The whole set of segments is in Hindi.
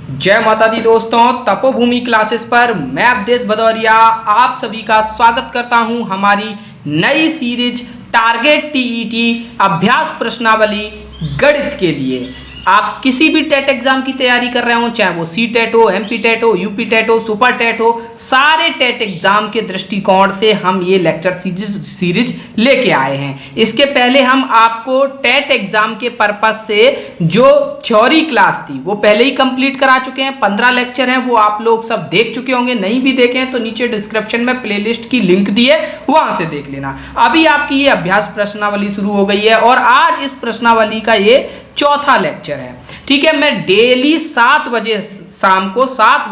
जय माता दी दोस्तों, तपोभूमि क्लासेस पर मैं अवधेश भदौरिया आप सभी का स्वागत करता हूं हमारी नई सीरीज टारगेट टीईटी अभ्यास प्रश्नावली गणित के लिए। आप किसी भी टेट एग्जाम की तैयारी कर रहे हो, चाहे वो सीटेट हो, एमपीटेट हो, यूपीटेट हो, सुपरटेट हो, सारे टेट एग्जाम के दृष्टिकोण से हम ये लेक्चर सीरीज लेके आए हैं। इसके पहले हम आपको टेट एग्जाम के पर्पस से जो थ्योरी क्लास थी वो पहले ही कंप्लीट करा चुके हैं। 15 लेक्चर हैं, वो आप लोग सब देख चुके होंगे। नहीं भी देखे हैं तो नीचे डिस्क्रिप्शन में प्लेलिस्ट की लिंक दी है, वहां से देख लेना। अभी आपकी ये अभ्यास प्रश्नावली शुरू हो गई है और आज इस प्रश्नावली का ये चौथा लेक्चर है। ठीक है, मैं डेली 7 बजे शाम को 7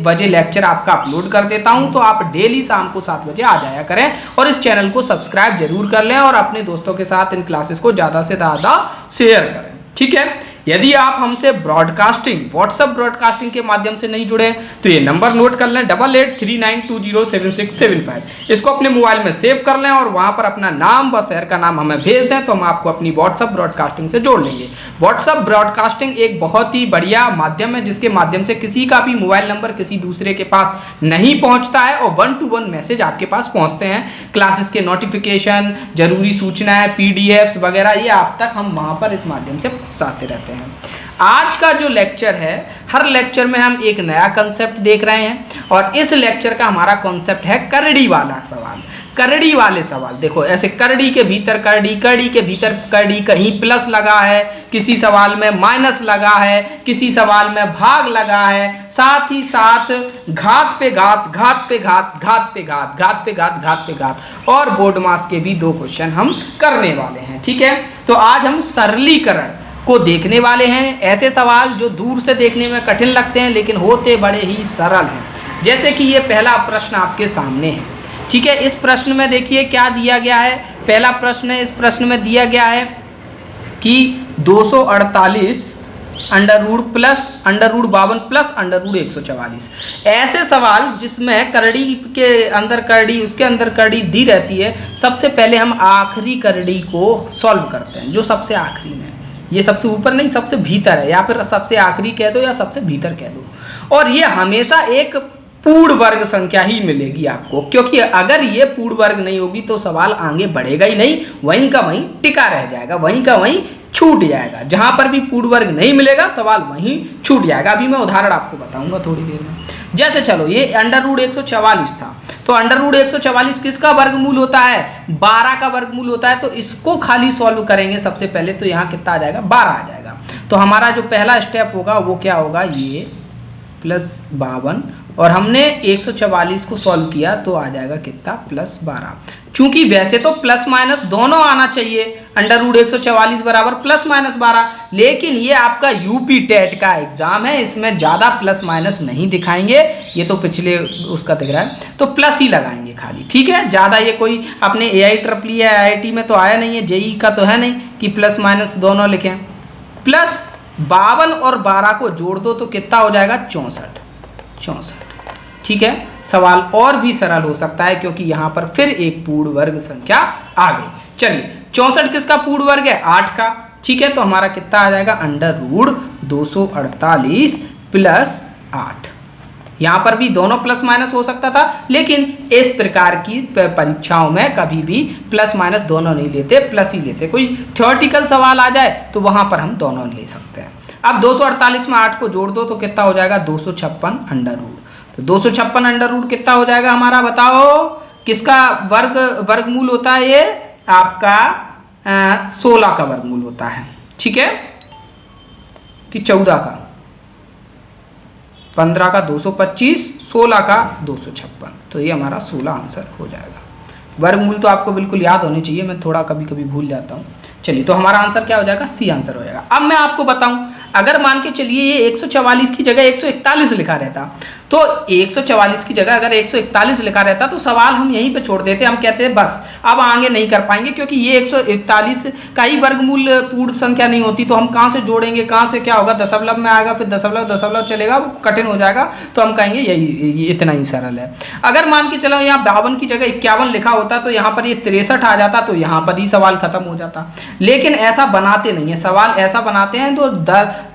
बजे लेक्चर आपका अपलोड कर देता हूं, तो आप डेली शाम को 7 बजे आ जाया करें और इस चैनल को सब्सक्राइब जरूर कर लें और अपने दोस्तों के साथ इन क्लासेस को ज़्यादा से ज़्यादा शेयर करें। ठीक है, यदि आप हमसे ब्रॉडकास्टिंग व्हाट्सएप ब्रॉडकास्टिंग के माध्यम से नहीं जुड़े तो ये नंबर नोट कर लें 8839207675। इसको अपने मोबाइल में सेव कर लें और वहां पर अपना नाम व शहर का नाम हमें भेज दें तो हम आपको अपनी व्हाट्सएप ब्रॉडकास्टिंग से जोड़ लेंगे। व्हाट्सएप ब्रॉडकास्टिंग एक बहुत ही बढ़िया माध्यम है जिसके माध्यम से किसी का भी मोबाइल नंबर किसी दूसरे के पास नहीं पहुंचता है और 1-to-1 मैसेज आपके पास पहुंचते हैं। क्लासेस के नोटिफिकेशन, जरूरी सूचनाएं, पीडीएफ्स वगैरह ये आप तक हम वहां पर इस माध्यम से पहुंचाते रहते हैं। आज का जो लेक्चर है, हर लेक्चर में हम एक नया कंसेप्ट देख रहे हैं और इस लेक्चर का हमारा कॉन्सेप्ट है करड़ी वाला सवाल। करड़ी वाले सवाल देखो, ऐसे करड़ी के भीतर करड़ी, करड़ी के भीतर करड़ी, कहीं प्लस लगा है, किसी सवाल में माइनस लगा है, किसी सवाल में भाग लगा है, साथ ही साथ घात पे घात, घात पे घात, घात पे घात, घात पे घात, घात पे घात और बोर्ड मास के भी 2 क्वेश्चन हम करने वाले हैं। ठीक है, तो आज हम सरलीकरण को देखने वाले हैं। ऐसे सवाल जो दूर से देखने में कठिन लगते हैं लेकिन होते बड़े ही सरल हैं। जैसे कि ये पहला प्रश्न आपके सामने है। ठीक है, इस प्रश्न में देखिए क्या दिया गया है। पहला प्रश्न है, इस प्रश्न में दिया गया है कि 248 under root plus under root 52 plus under root 144। ऐसे सवाल जिसमें करड़ी के अंदर करड़ी, उसके अंदर करड़ी दी रहती है, सबसे पहले हम आखिरी करड़ी को सॉल्व करते हैं, जो सबसे आखिरी में। ये सबसे ऊपर नहीं, सबसे भीतर है, या फिर सबसे आखिरी कह दो या सबसे भीतर कह दो। और ये हमेशा एक पूर्ण वर्ग संख्या ही मिलेगी आपको, क्योंकि अगर ये पूर्ण वर्ग नहीं होगी तो सवाल आगे बढ़ेगा ही नहीं, वहीं का वहीं टिका रह जाएगा, वहीं का वहीं छूट जाएगा। जहां पर भी पूर्ण वर्ग नहीं मिलेगा सवाल वहीं छूट जाएगा। अभी मैं उदाहरण आपको बताऊंगा थोड़ी देर में। जैसे चलो, ये अंडर रूट 144 था, तो अंडर रूट 144 किसका वर्गमूल होता है? 12 का वर्गमूल होता है। तो इसको खाली सॉल्व करेंगे सबसे पहले, तो यहाँ कितना आ जाएगा? 12 आ जाएगा। तो हमारा जो पहला स्टेप होगा वो क्या होगा? ये प्लस 52 और हमने 144 को सॉल्व किया तो आ जाएगा कितना? प्लस 12। चूंकि वैसे तो प्लस माइनस दोनों आना चाहिए, अंडर रूट 144 बराबर प्लस माइनस 12, लेकिन ये आपका यूपीटेट का एग्जाम है, इसमें ज़्यादा प्लस माइनस नहीं दिखाएंगे। ये तो पिछले उसका दिख रहा है, तो प्लस ही लगाएंगे खाली। ठीक है, ज़्यादा ये कोई अपने AIEEE या IIT में तो आया नहीं है, JEE का तो है नहीं कि प्लस माइनस दोनों लिखें। प्लस 52 और 12 को जोड़ दो तो कितना हो जाएगा? 64। ठीक है, सवाल और भी सरल हो सकता है क्योंकि यहां पर फिर एक पूर्ण वर्ग संख्या आ गई। चलिए, 64 किसका पूर्ण वर्ग है? 8 का। ठीक है, तो हमारा कितना आ जाएगा? Under root 248 plus 8। यहां पर भी दोनों प्लस माइनस हो सकता था, लेकिन इस प्रकार की परीक्षाओं में कभी भी प्लस माइनस दोनों नहीं लेते, प्लस ही लेते। कोई थ्योरेटिकल सवाल आ जाए तो वहां पर हम दोनों ले सकते हैं। अब 248 में 8 को जोड़ दो तो कितना हो जाएगा? 256 अंडर रूट। तो 256 अंडर रूट कितना हो जाएगा हमारा? बताओ किसका वर्गमूल होता है? ये आपका 16 का वर्गमूल होता है। ठीक है, कि 14 का, 15 का 225, 16 का 256, तो ये हमारा 16 आंसर हो जाएगा। वर्गमूल तो आपको बिल्कुल याद होने चाहिए, मैं थोड़ा कभी कभी भूल जाता हूँ। चलिए, तो हमारा आंसर क्या हो जाएगा? C आंसर हो जाएगा। अब मैं आपको बताऊं, अगर मान के चलिए ये 144 की जगह 141 लिखा रहता तो 144 की जगह अगर 141 लिखा रहता तो सवाल हम यहीं पे छोड़ देते, हम कहते हैं बस अब आगे नहीं कर पाएंगे, क्योंकि ये 141 का ही वर्गमूल पूर्ण संख्या नहीं होती, तो हम कहाँ से जोड़ेंगे, कहाँ से क्या होगा, दशमलव में आएगा, फिर दशमलव दशमलव चलेगा, कठिन हो जाएगा, तो हम कहेंगे यही इतना ही सरल है। अगर मान के चलो यहाँ 52 की जगह 51 लिखा होता तो यहाँ पर ये 63 आ जाता, तो यहाँ पर ही सवाल खत्म हो जाता। लेकिन ऐसा बनाते नहीं है, सवाल ऐसा बनाते हैं तो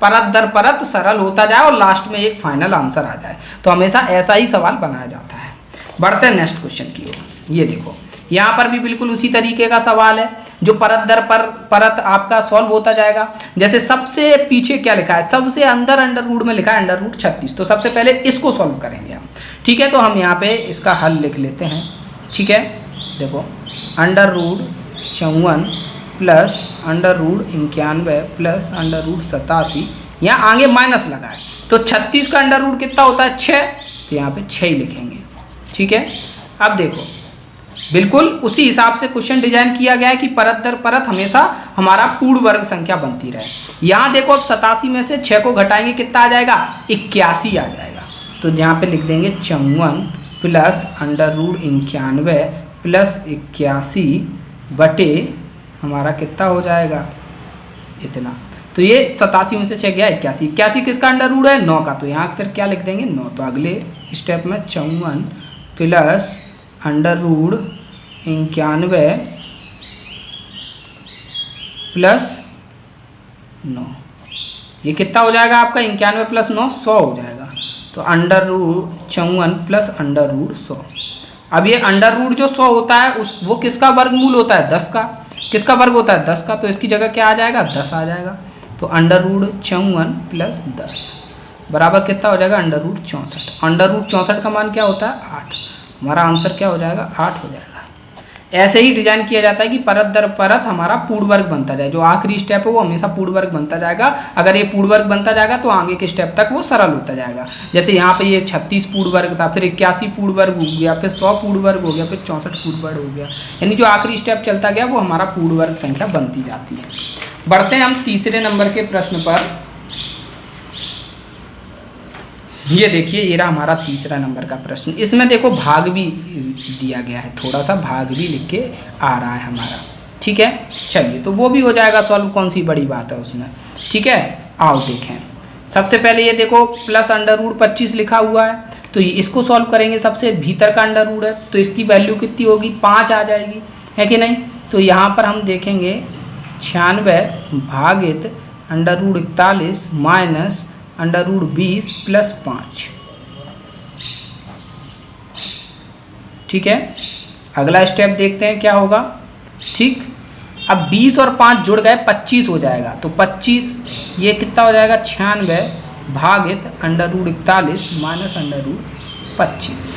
परत दर परत सरल होता जाए और लास्ट में एक फाइनल आंसर आ जाए, तो हमेशा ऐसा ही सवाल बनाया जाता है। बढ़ते हैं नेक्स्ट क्वेश्चन की ओर। ये देखो यहाँ पर भी बिल्कुल उसी तरीके का सवाल है, जो परत दर परत आपका सॉल्व होता जाएगा। जैसे सबसे पीछे क्या लिखा है, सबसे अंदर अंडर रूट में लिखा है अंडर रूट 36, तो सबसे पहले इसको सॉल्व करेंगे हम, ठीक है। तो हम यहाँ पे इसका हल लिख लेते हैं, ठीक है। देखो under root 54 plus under root 91 plus under root 87, यहाँ आगे माइनस लगा है, तो 36 का अंडर रूट कितना होता है 6, तो यहाँ पे 6 ही लिखेंगे, ठीक है। अब देखो बिल्कुल उसी हिसाब से क्वेश्चन डिजाइन किया गया है कि परत दर परत हमेशा हमारा पूर्ण वर्ग संख्या बनती रहे। यहाँ देखो अब 87 में से 6 को घटाएंगे कितना आ जाएगा, 81 आ जाएगा, तो यहाँ पे लिख देंगे 54 प्लस अंडर रूट 91 प्लस 81 बटे हमारा कितना हो जाएगा इतना, तो ये 87 में से 6 गया 81, 81 किसका अंडर रूट है 9 का, तो यहाँ फिर क्या लिख देंगे 9, तो अगले स्टेप में 54 प्लस अंडर रूट 91 प्लस 9, ये कितना हो जाएगा आपका 91 प्लस 9 100 हो जाएगा, तो under root 54 plus under root 100। अब ये अंडर रूट जो 100 होता है वो किसका वर्गमूल होता है 10 का, किसका वर्ग होता है 10 का, तो इसकी जगह क्या आ जाएगा 10 आ जाएगा, तो अंडर रूट 54 प्लस 10 बराबर कितना हो जाएगा अंडर रूट 64। अंडर रूट 64 का मान क्या होता है 8, हमारा आंसर क्या हो जाएगा 8 हो जाएगा। ऐसे ही डिजाइन किया जाता है कि परत दर परत हमारा पूर्ण वर्ग बनता जाए, जो आखिरी स्टेप है वो हमेशा पूर्ण वर्ग बनता जाएगा। अगर ये पूर्ण वर्ग बनता जाएगा तो आगे के स्टेप तक वो सरल होता जाएगा। जैसे यहाँ पे ये 36 पूर्ण वर्ग था, फिर 81 पूर्ण वर्ग हो गया, फिर 100 पूर्ण वर्ग हो गया, फिर 64 पूर्ण वर्ग हो गया, यानी जो आखिरी स्टेप चलता गया वो हमारा पूर्ण वर्ग संख्या बनती जाती है। बढ़ते हैं हम तीसरे नंबर के प्रश्न पर। ये देखिए ये रहा हमारा तीसरा नंबर का प्रश्न। इसमें देखो भाग भी दिया गया है, थोड़ा सा भाग भी लिख के आ रहा है हमारा, ठीक है। चलिए तो वो भी हो जाएगा सॉल्व, कौन सी बड़ी बात है उसमें, ठीक है। आओ देखें, सबसे पहले ये देखो प्लस अंडर रूट 25 लिखा हुआ है, तो इसको सॉल्व करेंगे। सबसे भीतर का अंडर रूट है तो इसकी वैल्यू कितनी होगी 5 आ जाएगी, है कि नहीं। तो यहाँ पर हम देखेंगे 96 भागित under root 41 minus under root 20 plus 5, ठीक है। अगला स्टेप देखते हैं क्या होगा, ठीक। अब 20 और 5 जुड़ गए 25 हो जाएगा, तो 25 ये कितना हो जाएगा 96 भागित under root 41 minus under root 25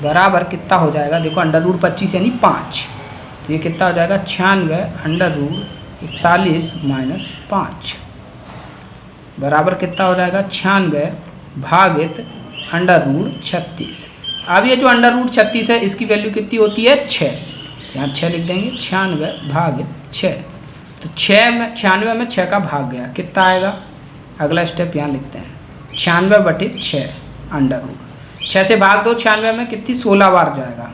बराबर कितना हो जाएगा, देखो अंडर रूट 25 यानी 5, तो ये कितना हो जाएगा 96 अंडर रूट 41 माइनस 5 बराबर कितना हो जाएगा 96 भागित अंडर रूट 36। अब ये जो अंडर रूट 36 है इसकी वैल्यू कितनी होती है 6, यहाँ 6 लिख देंगे, 96 भागित 6, तो 96 में 6 का भाग गया, कितना आएगा। अगला स्टेप यहाँ लिखते हैं 96 बटे 6 अंडर रूट 6 से भाग दो, 96 में कितनी 16 बार जाएगा,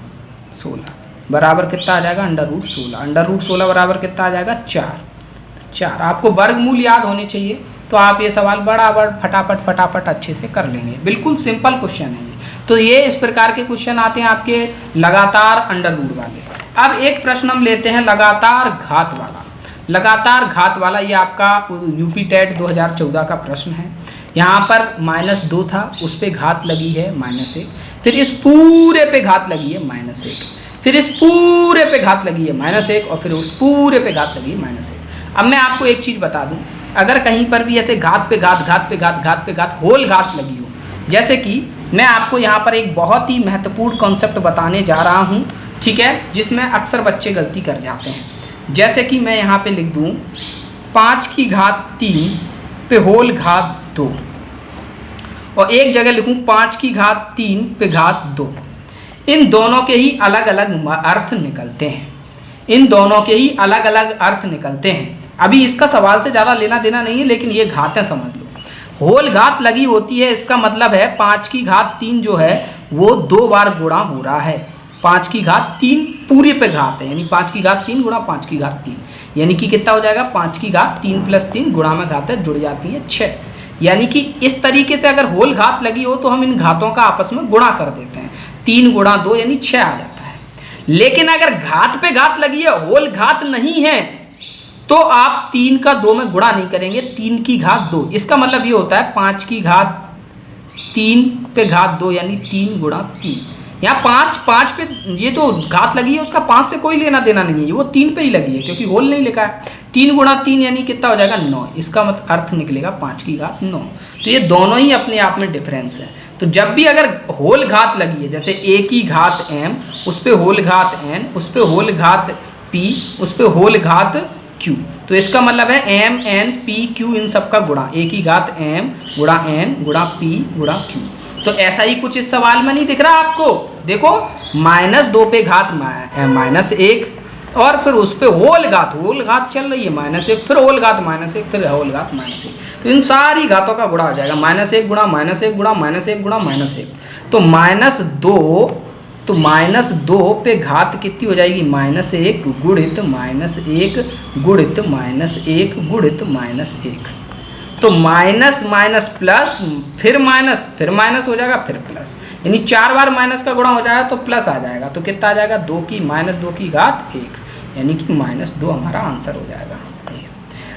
16 बराबर कितना आ जाएगा अंडर रूट 16। अंडर रूट 16 बराबर कितना आ जाएगा 4। आपको वर्गमूल याद होने चाहिए, तो आप ये सवाल बराबर फटाफट अच्छे से कर लेंगे। बिल्कुल सिंपल क्वेश्चन है ये। तो ये इस प्रकार के क्वेश्चन आते हैं आपके लगातार अंडर रूट वाले। अब एक प्रश्न हम लेते हैं लगातार घात वाला। लगातार घात वाला ये आपका यूपीटेट 2014 का प्रश्न है। यहाँ पर -2 था, उस पर घात लगी है -1, फिर इस पूरे पे घात लगी है -1, फिर इस पूरे पे घात लगी है -1 और फिर उस पूरे पे घात लगी है -1। अब मैं आपको एक चीज़ बता दूं, अगर कहीं पर भी ऐसे घात पे घात घात पे घात घात पे घात होल घात लगी हो, जैसे कि मैं आपको यहाँ पर एक बहुत ही महत्वपूर्ण कॉन्सेप्ट बताने जा रहा हूँ, ठीक है, जिसमें अक्सर बच्चे गलती कर जाते हैं। जैसे कि मैं यहाँ पे लिख दूँ 5 की घात 3 पे होल घात 2, और एक जगह लिखूँ 5 की घात 3 पे घात 2। इन दोनों के ही अलग अलग अर्थ निकलते हैं, इन दोनों के ही अलग अलग अर्थ निकलते हैं। अभी इसका सवाल से ज़्यादा लेना देना नहीं है, लेकिन ये घातें समझ लो। होल घात लगी होती है, इसका मतलब है 5 की घात 3 जो है वो 2 बार गुणा हो रहा है। 5 की घात 3 पूरे पे घात है, यानी 5 की घात 3 गुणा 5 की घात 3, यानी कि कितना हो जाएगा 5 की घात 3 + 3 गुणा में घात है जुड़ जाती है 6। यानी कि इस तरीके से अगर होल घात लगी हो तो हम इन घातों का आपस में गुणा कर देते हैं, 3 गुणा 2 यानी 6 आ जाता है। लेकिन अगर घात पे घात लगी है, होल घात नहीं है, तो आप 3 का 2 में गुणा नहीं करेंगे, 3 की घात 2। इसका मतलब ये होता है 5 की घात 3 पे घात 2 यानी 3 गुणा 3। यहाँ 5 पे ये तो घात लगी है, उसका 5 से कोई लेना देना नहीं है, वो 3 पे ही लगी है क्योंकि होल नहीं लिखा है। 3 गुणा 3 यानी कितना हो जाएगा 9। इसका मतलब अर्थ निकलेगा 5 की घात 9। तो ये दोनों ही अपने आप में डिफरेंस है। तो जब भी अगर होल घात लगी है, जैसे a की घात m, उस पर होल घात n, उस पर होल घात p, उस पर होल घात q, तो इसका मतलब है m n p q इन सब का गुणा, a की घात m गुणा n गुणा p गुणा q। तो ऐसा ही कुछ इस सवाल में नहीं दिख रहा आपको? देखो -2 पे घात -1 और फिर उस पे होल घात चल रही है -1, फिर होल घात -1, फिर होल घात -1। तो इन सारी घातों का गुणा हो जाएगा -1 गुणा -1 गुणा -1 गुणा -1। तो -2 पे घात कितनी हो जाएगी -1 गुणित -1 गुणित -1 गुणित -1। तो माइनस माइनस प्लस, फिर माइनस हो जाएगा, फिर प्लस, यानी 4 बार माइनस का गुणा हो जाएगा तो प्लस आ जाएगा। तो कितना आ जाएगा -2 की घात 1, यानी कि -2 हमारा आंसर हो जाएगा।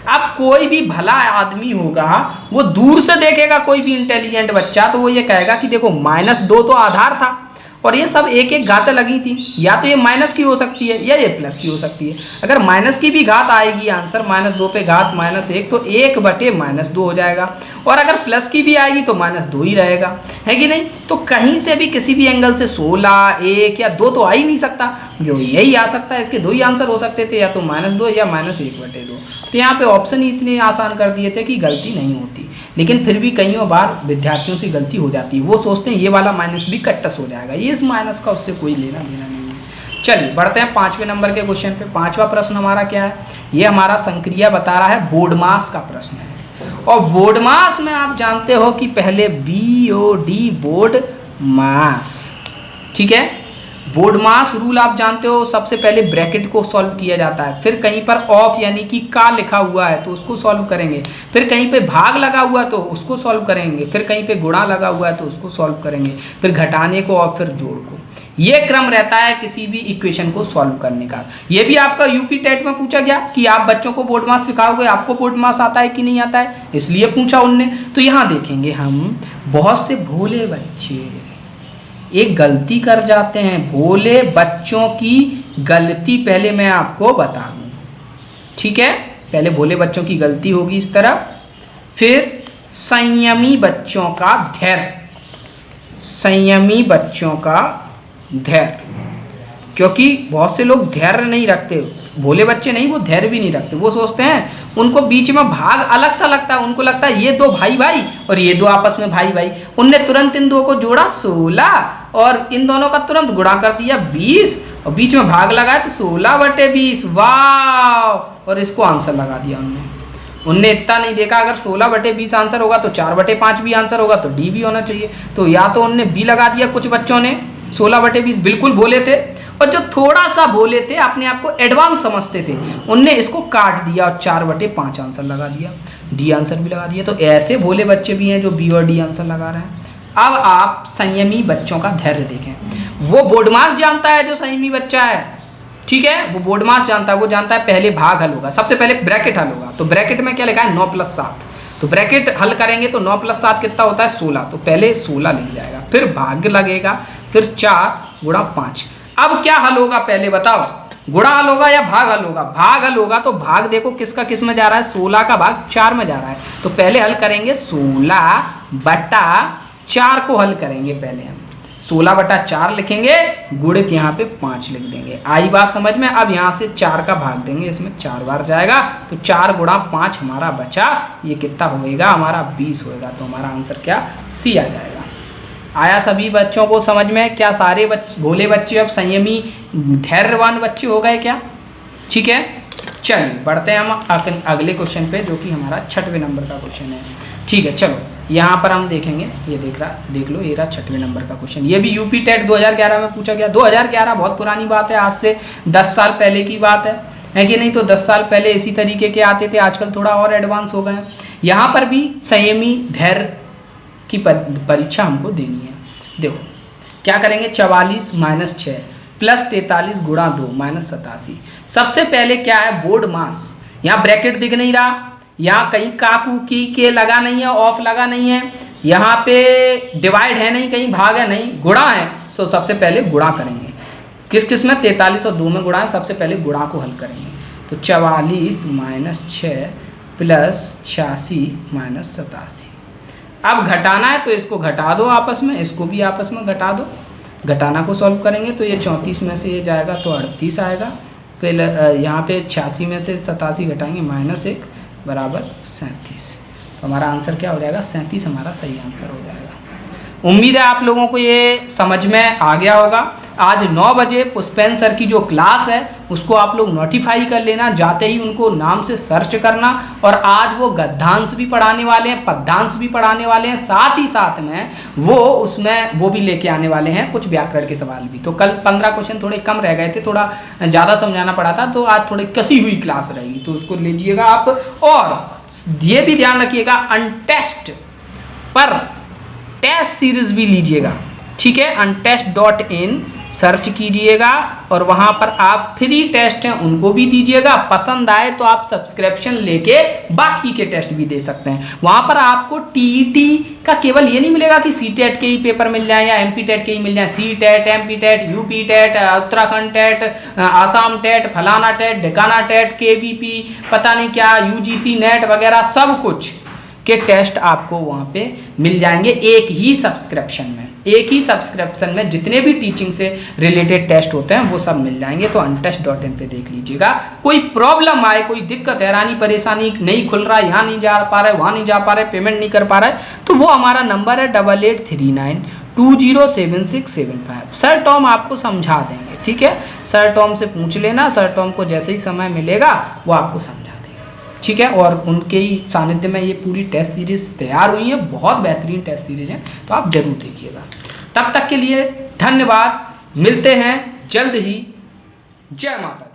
अब कोई भी भला आदमी होगा वो दूर से देखेगा, कोई भी इंटेलिजेंट बच्चा, तो वो ये कहेगा कि देखो -2 तो आधार था और ये सब एक एक घातें लगी थी, या तो ये माइनस की हो सकती है या ये प्लस की हो सकती है। अगर माइनस की भी घात आएगी आंसर -2 पे घात -1 तो 1/-2 हो जाएगा, और अगर प्लस की भी आएगी तो -2 ही रहेगा, है कि नहीं? तो कहीं से भी किसी भी एंगल से 16, 1 या 2 तो आ ही नहीं सकता, जो यही आ सकता है। इसके 2 ही आंसर हो सकते थे, या तो -2 या -1/2। तो यहाँ पे ऑप्शन ही इतने आसान कर दिए थे कि गलती नहीं होती, लेकिन फिर भी कईयों बार विद्यार्थियों से गलती हो जाती है। वो सोचते हैं ये वाला माइनस भी कट्टस हो जाएगा, ये इस माइनस का उससे कोई लेना देना नहीं है। चलिए बढ़ते हैं 5वें नंबर के क्वेश्चन पे। 5वां प्रश्न हमारा क्या है? ये हमारा संक्रिया बता रहा है, बोर्ड मास का प्रश्न है। और बोर्ड मास में आप जानते हो कि पहले BOD बोर्ड मास, ठीक है। बोर्ड मास रूल आप जानते हो, सबसे पहले ब्रैकेट को सॉल्व किया जाता है, फिर कहीं पर ऑफ यानी कि का लिखा हुआ है तो उसको सॉल्व करेंगे, फिर कहीं पे भाग लगा हुआ है तो उसको सॉल्व करेंगे, फिर कहीं पे गुणा लगा हुआ है तो उसको सॉल्व करेंगे, फिर घटाने को और फिर जोड़ को। ये क्रम रहता है किसी भी इक्वेशन को सॉल्व करने का। ये भी आपका UPTET में पूछा गया कि आप बच्चों को बोर्ड मास सिखाओगे, आपको बोर्ड मास आता है कि नहीं आता है, इसलिए पूछा उनने। तो यहाँ देखेंगे हम, बहुत से भोले बच्चे एक गलती कर जाते हैं। भोले बच्चों की गलती पहले मैं आपको बता दूं, ठीक है। पहले भोले बच्चों की गलती होगी इस तरफ, फिर संयमी बच्चों का धैर्य, संयमी बच्चों का धैर्य, क्योंकि बहुत से लोग धैर्य नहीं रखते। भोले बच्चे नहीं, वो धैर्य भी नहीं रखते। वो सोचते हैं, उनको बीच में भाग अलग सा लगता है, उनको लगता है ये 2 भाई भाई और ये 2 आपस में भाई भाई। उनने तुरंत इन 2 को जोड़ा 16 और इन दोनों का तुरंत गुणा कर दिया 20 और बीच में भाग लगाया तो 16/20, वाह, और इसको आंसर लगा दिया उनने इतना नहीं देखा, अगर 16/20 आंसर होगा तो 4/5 भी आंसर होगा, तो डी भी होना चाहिए। तो या तो उनने बी लगा दिया, कुछ बच्चों ने 16/20 बिल्कुल भोले थे, और जो थोड़ा सा भोले थे, अपने आप को एडवांस समझते थे, उनने इसको काट दिया और 4/5 आंसर लगा दिया, डी आंसर भी लगा दिया। तो ऐसे भोले बच्चे भी हैं जो बी और डी आंसर लगा रहे हैं। अब आप संयमी बच्चों का धैर्य देखें। वो बोर्ड मास जानता है जो संयमी बच्चा है, ठीक है, वो बोर्ड मास जानता है। वो जानता है पहले भाग हल होगा, सबसे पहले ब्रैकेट हल होगा। तो ब्रैकेट में क्या लिखा है 9 + 7, तो ब्रैकेट हल करेंगे तो 9 + 7 कितना होता है 16, तो पहले 16 लिख जाएगा, फिर भाग लगेगा, फिर 4 × 5। अब क्या हल होगा पहले बताओ, गुणा हल होगा या भाग हल होगा? भाग हल होगा, तो भाग देखो किसका किस में जा रहा है, 16 का भाग 4 में जा रहा है। तो पहले हल करेंगे 16/4 को हल करेंगे, पहले हम 16/4 लिखेंगे, गुणित यहाँ पे 5 लिख देंगे। आई बात समझ में? अब यहाँ से 4 का भाग देंगे, इसमें 4 बार जाएगा, तो 4 × 5 हमारा बचा, ये कितना होएगा हमारा 20 होएगा। तो हमारा आंसर क्या, सी आ जाएगा। आया सभी बच्चों को समझ में? क्या सारे भोले बच्चे अब संयमी धैर्यवान बच्चे हो गए क्या? ठीक है, चलिए बढ़ते हैं हम अगले क्वेश्चन पे, जो कि हमारा 6वें नंबर का क्वेश्चन है। ठीक है, चलो यहाँ पर हम देखेंगे, ये देख लो, ये रहा 6वें नंबर का क्वेश्चन। ये भी यूपीटेट 2011 में पूछा गया। 2011 बहुत पुरानी बात है, आज से 10 साल पहले की बात है कि नहीं। तो 10 साल पहले इसी तरीके के आते थे, आजकल थोड़ा और एडवांस हो गए हैं। यहाँ पर भी संयमी धैर्य की परीक्षा हमको देनी है। देखो क्या करेंगे, 44 - 6 + 43 × 2 - 87। सबसे पहले क्या है, बोर्ड मास। यहाँ ब्रैकेट दिख नहीं रहा, यहाँ कहीं काकू की के लगा नहीं है, ऑफ लगा नहीं है, यहाँ पे डिवाइड है नहीं, कहीं भाग है नहीं, गुणा है। तो सबसे पहले गुणा करेंगे। किस किस में, 43 और 2 में गुणा है। सबसे पहले गुणा को हल करेंगे। तो 44 - 6 + 86 - 87। अब घटाना है तो इसको घटा दो आपस में, इसको भी आपस में घटा दो। घटाना को सॉल्व करेंगे तो ये 34 में से ये जाएगा तो 38 आएगा। फिर यहाँ पे 86 में से 87 घटाएंगे, -1 बराबर 37। तो हमारा आंसर क्या हो जाएगा, 37 हमारा सही आंसर हो जाएगा। उम्मीद है आप लोगों को ये समझ में आ गया होगा। आज 9 बजे पुष्पेन सर की जो क्लास है उसको आप लोग नोटिफाई कर लेना, जाते ही उनको नाम से सर्च करना। और आज वो गद्यांश भी पढ़ाने वाले हैं, पद्यांश भी पढ़ाने वाले हैं, साथ ही साथ में वो भी लेके आने वाले हैं कुछ व्याकरण के सवाल भी। तो कल 15 क्वेश्चन थोड़े कम रह गए थे, थोड़ा ज़्यादा समझाना पड़ा था, तो आज थोड़ी कसी हुई क्लास रहेगी, तो उसको लीजिएगा आप। और ये भी ध्यान रखिएगा, अनटेस्ट पर टेस्ट सीरीज भी लीजिएगा, ठीक है। untest.in सर्च कीजिएगा और वहां पर आप फ्री टेस्ट हैं उनको भी दीजिएगा। पसंद आए तो आप सब्सक्रिप्शन लेके बाकी के टेस्ट भी दे सकते हैं। वहां पर आपको टीईटी का केवल ये नहीं मिलेगा कि सीटेट के ही पेपर मिल जाए या एमपीटेट के ही मिल जाए। CTET, MPTET, UPTET, Uttarakhand TET, Assam TET, फलाना टेट, ढिकाना टेट, केवीपी, पता नहीं क्या, यूजीसी नेट वगैरह सब कुछ के टेस्ट आपको वहाँ पे मिल जाएंगे एक ही सब्सक्रिप्शन में। एक ही सब्सक्रिप्शन में जितने भी टीचिंग से रिलेटेड टेस्ट होते हैं वो सब मिल जाएंगे। तो untest.in पे देख लीजिएगा। कोई प्रॉब्लम आए, कोई दिक्कत, हैरानी, परेशानी, नहीं खुल रहा, यहाँ नहीं जा पा रहा है, वहाँ नहीं जा पा रहे, पेमेंट नहीं कर पा रहा है, तो वो हमारा नंबर है 8839207675। सर टॉम आपको समझा देंगे, ठीक है। सर टॉम से पूछ लेना, सर टॉम को जैसे ही समय मिलेगा वो आपको समझा, ठीक है। और उनके ही सानिध्य में ये पूरी टेस्ट सीरीज तैयार हुई है, बहुत बेहतरीन टेस्ट सीरीज है, तो आप जरूर देखिएगा। तब तक के लिए धन्यवाद, मिलते हैं जल्द ही। जय माता दी।